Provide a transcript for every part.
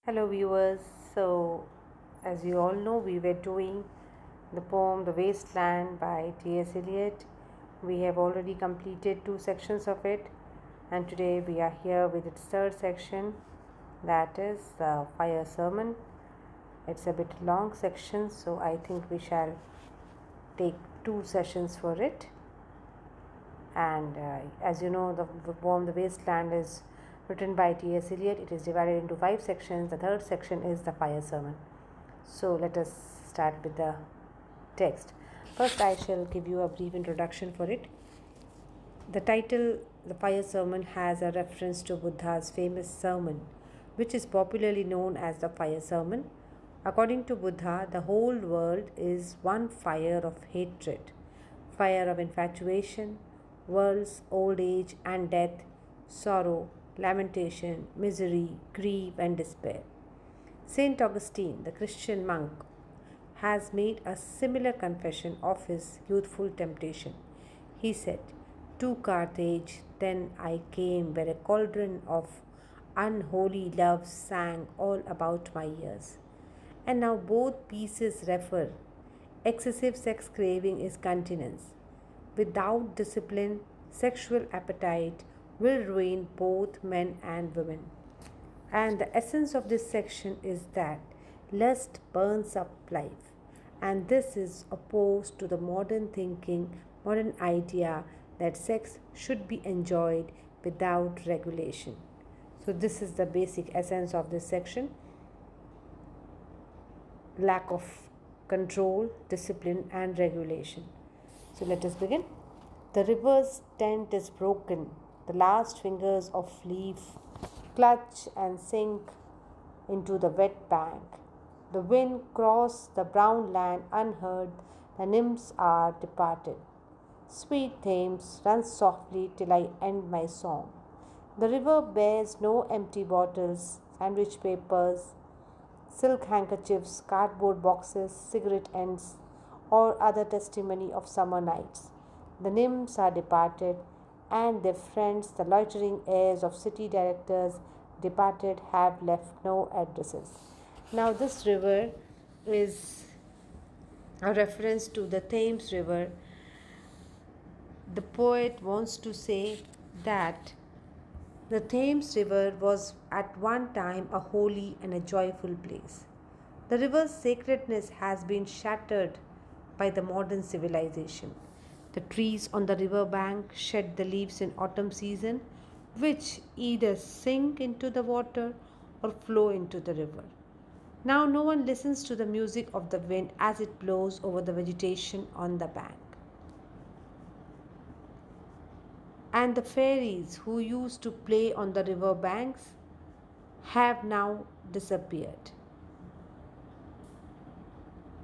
Hello, viewers. So, as you all know, we were doing the poem The Wasteland by T.S. Eliot. We have already completed two sections of it, and today we are here with its third section, that is the Fire Sermon. It's a bit long section, so I think we shall take two sessions for it. And as you know, the poem The Wasteland is written by T.S. Eliot. It is divided into five sections. The third section is the Fire Sermon. So let us start with the text. First, I shall give you a brief introduction for it. The title, The Fire Sermon, has a reference to Buddha's famous sermon, which is popularly known as the Fire Sermon. According to Buddha, the whole world is one fire of hatred, fire of infatuation, world's old age and death, sorrow, lamentation, misery, grief, and despair. Saint Augustine, the Christian monk, has made a similar confession of his youthful temptation. He said, "To Carthage then I came, where a cauldron of unholy love sang all about my ears." And now both pieces refer. Excessive sex craving is continence. Without discipline, sexual appetite will ruin both men and women. And the essence of this section is that lust burns up life. And this is opposed to the modern thinking, modern idea that sex should be enjoyed without regulation. So, this is the basic essence of this section: lack of control, discipline, and regulation. So, let us begin. The river's tent is broken. The last fingers of leaf clutch and sink into the wet bank. The wind crossed the brown land unheard. The nymphs are departed. Sweet Thames, run softly till I end my song. The river bears no empty bottles, sandwich papers, silk handkerchiefs, cardboard boxes, cigarette ends, or other testimony of summer nights. The nymphs are departed, and their friends, the loitering heirs of city directors departed, have left no addresses. Now, this river is a reference to the Thames River. The poet wants to say that the Thames River was at one time a holy and a joyful place. The river's sacredness has been shattered by the modern civilization. The trees on the river bank shed the leaves in autumn season, which either sink into the water or flow into the river. Now no one listens to the music of the wind as it blows over the vegetation on the bank. And the fairies who used to play on the river banks have now disappeared.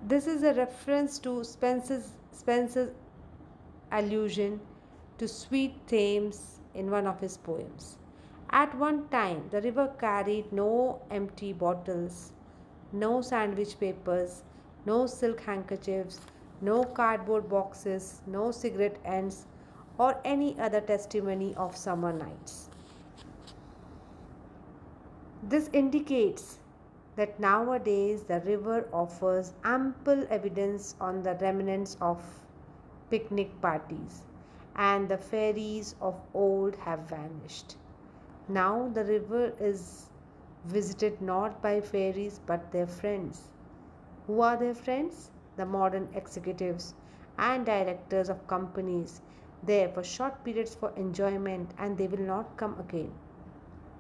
This is a reference to Spenser's allusion to sweet Thames in one of his poems. At one time, the river carried no empty bottles, no sandwich papers, no silk handkerchiefs, no cardboard boxes, no cigarette ends, or any other testimony of summer nights. This indicates that nowadays the river offers ample evidence on the remnants of picnic parties, and the fairies of old have vanished. Now the river is visited not by fairies but their friends. Who are their friends? The modern executives and directors of companies, there for short periods for enjoyment, and they will not come again.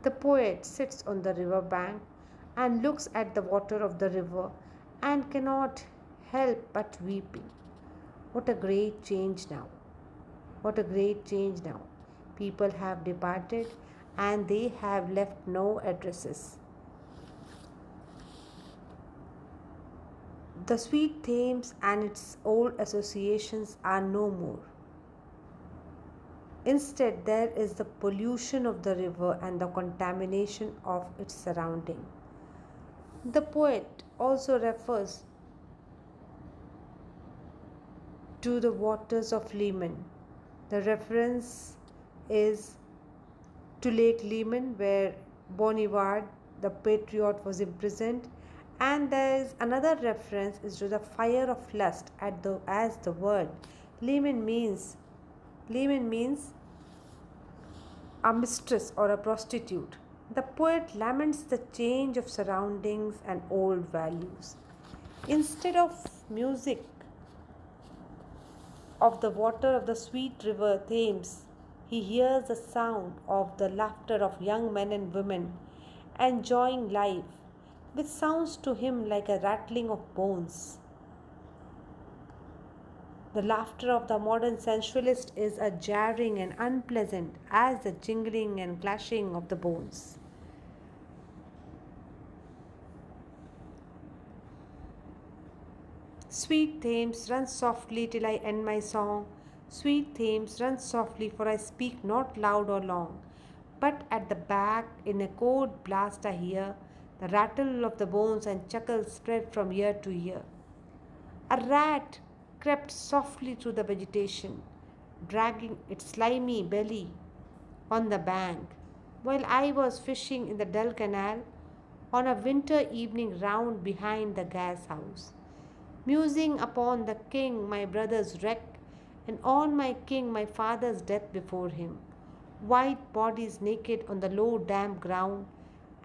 The poet sits on the river bank and looks at the water of the river and cannot help but weeping. What a great change now! What a great change now! People have departed and they have left no addresses. The sweet Thames and its old associations are no more. Instead, there is the pollution of the river and the contamination of its surrounding. The poet also refers to the waters of Leman. The reference is to Lake Leman, where Bonivard the patriot was imprisoned. And there is another reference is to the fire of lust at the as the word Leman means a mistress or a prostitute. The poet laments the change of surroundings and old values. Instead of music of the water of the sweet river Thames, he hears the sound of the laughter of young men and women enjoying life, which sounds to him like a rattling of bones. The laughter of the modern sensualist is as jarring and unpleasant as the jingling and clashing of the bones. Sweet Thames, run softly till I end my song. Sweet Thames, run softly, for I speak not loud or long. But at the back, in a cold blast, I hear the rattle of the bones and chuckles spread from ear to ear. A rat crept softly through the vegetation, dragging its slimy belly on the bank, while I was fishing in the dull canal on a winter evening round behind the gas house, musing upon the king my brother's wreck, and on my king my father's death before him. White bodies naked on the low damp ground,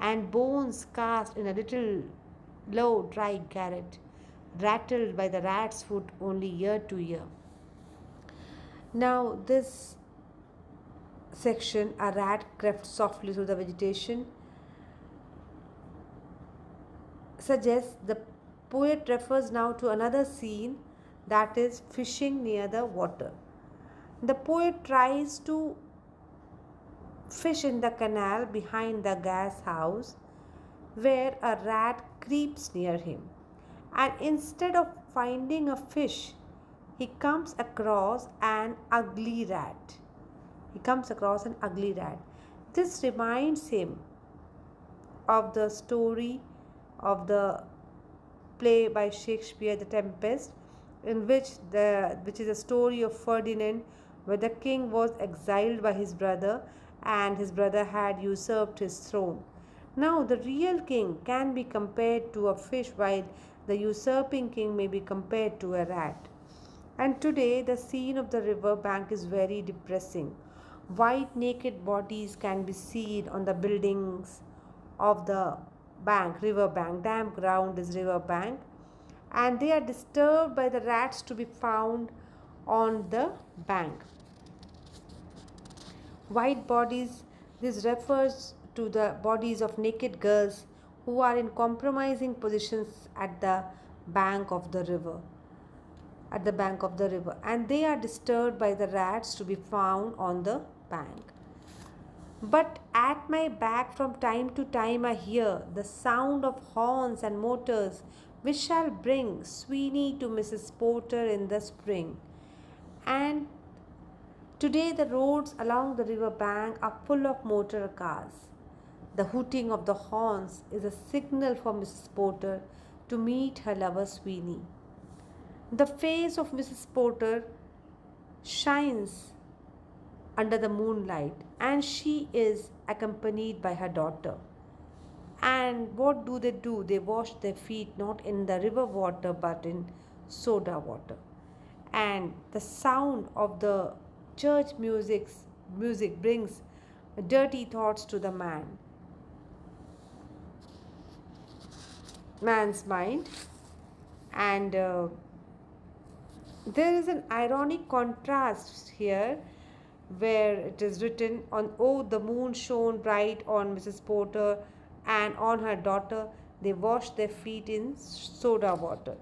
and bones cast in a little low dry garret, rattled by the rat's foot only year to year. Now, this section, a rat crept softly through the vegetation, suggests the poet refers now to another scene, that is fishing near the water. The poet tries to fish in the canal behind the gas house where a rat creeps near him. And instead of finding a fish, he comes across an ugly rat. He comes across an ugly rat. This reminds him of the story of the play by Shakespeare, The Tempest, in which is a story of Ferdinand, where the king was exiled by his brother and his brother had usurped his throne. Now, the real king can be compared to a fish, while the usurping king may be compared to a rat. And today, the scene of the river bank is very depressing. White naked bodies can be seen on the buildings of the river bank. Damp ground is river bank, and they are disturbed by the rats to be found on the bank. White bodies, this refers to the bodies of naked girls who are in compromising positions at the bank of the river. And they are disturbed by the rats to be found on the bank. But at my back from time to time I hear the sound of horns and motors, which shall bring Sweeney to Mrs. Porter in the spring. And today the roads along the river bank are full of motor cars. The hooting of the horns is a signal for Mrs. Porter to meet her lover Sweeney. The face of Mrs. Porter shines under the moonlight, and she is accompanied by her daughter. And what do? They wash their feet not in the river water but in soda water. And the sound of the church music brings dirty thoughts to the man's mind. And there is an ironic contrast here, where it is written on, oh, the moon shone bright on Mrs. Porter and on her daughter, they washed their feet in soda water.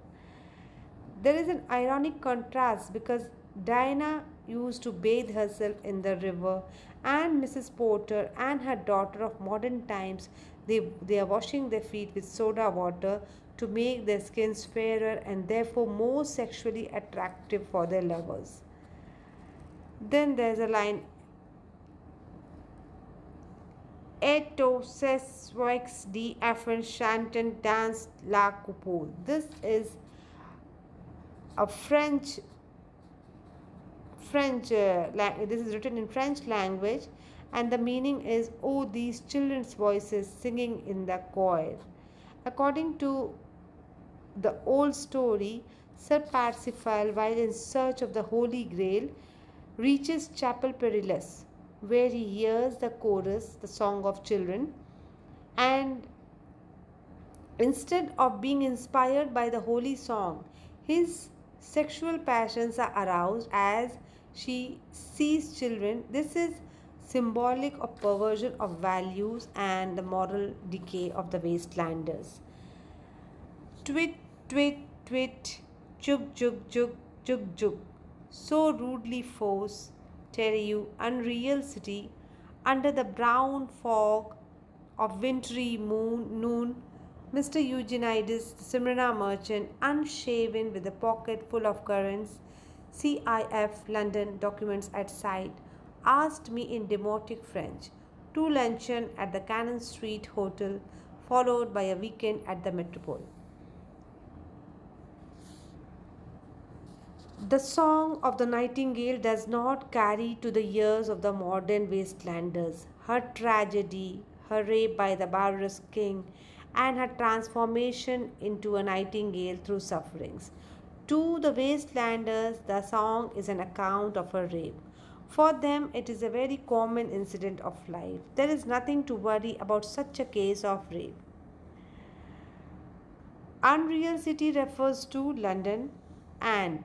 There is an ironic contrast because Diana used to bathe herself in the river, and Mrs. Porter and her daughter of modern times, they are washing their feet with soda water to make their skins fairer and therefore more sexually attractive for their lovers. Then there's a line, Et ses wax di Afan Chanton dans la coupole. This is a French this is written in French language, And the meaning is, oh, these children's voices singing in the choir. According to the old story, Sir Parsifal, while in search of the Holy Grail, reaches Chapel Perilous, where he hears the chorus, the song of children, and instead of being inspired by the holy song, his sexual passions are aroused as she sees children. This is symbolic of perversion of values and the moral decay of the wastelanders. Twit, twit, twit, juk, juk, juk, juk, juk. So rudely force, tear you, unreal city, under the brown fog of wintry noon, Mr. Eugenides, the Smyrna merchant, unshaven with a pocket full of currants, CIF London documents at sight, asked me in demotic French to luncheon at the Cannon Street Hotel, followed by a weekend at the Metropole. The song of the nightingale does not carry to the ears of the modern wastelanders her tragedy, her rape by the barbarous king, and her transformation into a nightingale through sufferings. To the wastelanders, the song is an account of her rape. For them, it is a very common incident of life. There is nothing to worry about such a case of rape. Unreal City refers to London and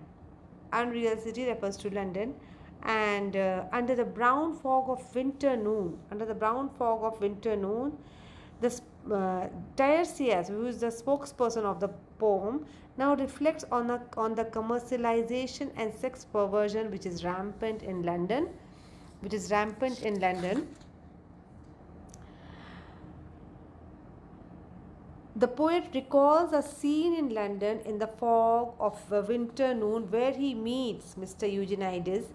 Unreal City refers to London and under the brown fog of winter noon, the Tiresias, who is the spokesperson of the poem, now reflects on the commercialization and sex perversion which is rampant in London, The poet recalls a scene in London in the fog of a winter noon where he meets Mr. Eugenides,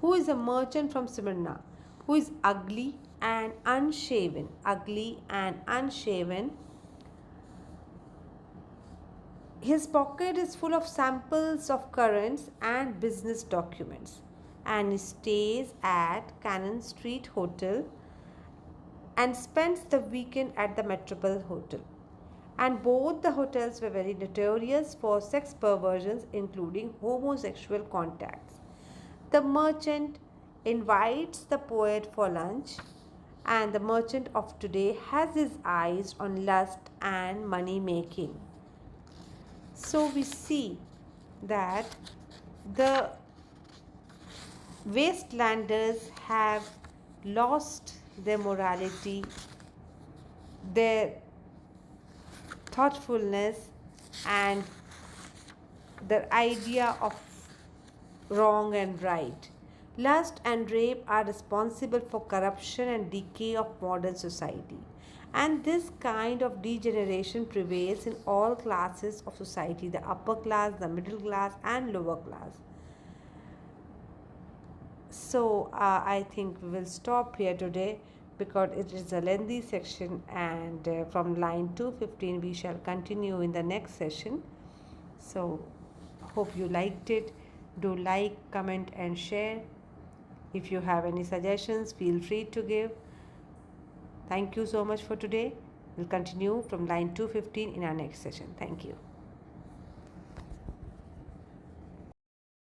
who is a merchant from Smyrna, who is ugly and unshaven. His pocket is full of samples of currents and business documents, and he stays at Cannon Street Hotel and spends the weekend at the Metropole Hotel. And both the hotels were very notorious for sex perversions, including homosexual contacts. The merchant invites the poet for lunch, and the merchant of today has his eyes on lust and money making. So we see that the wastelanders have lost their morality, their thoughtfulness, and the idea of wrong and right. Lust and rape are responsible for corruption and decay of modern society. And this kind of degeneration prevails in all classes of society, the upper class, the middle class, and lower class. So I think we will stop here today because it is a lengthy section, and from line 215 we shall continue in the next session. So hope you liked it. Do like, comment and share. If you have any suggestions, feel free to give. Thank you so much for today. We'll continue from line 215 in our next session. Thank you.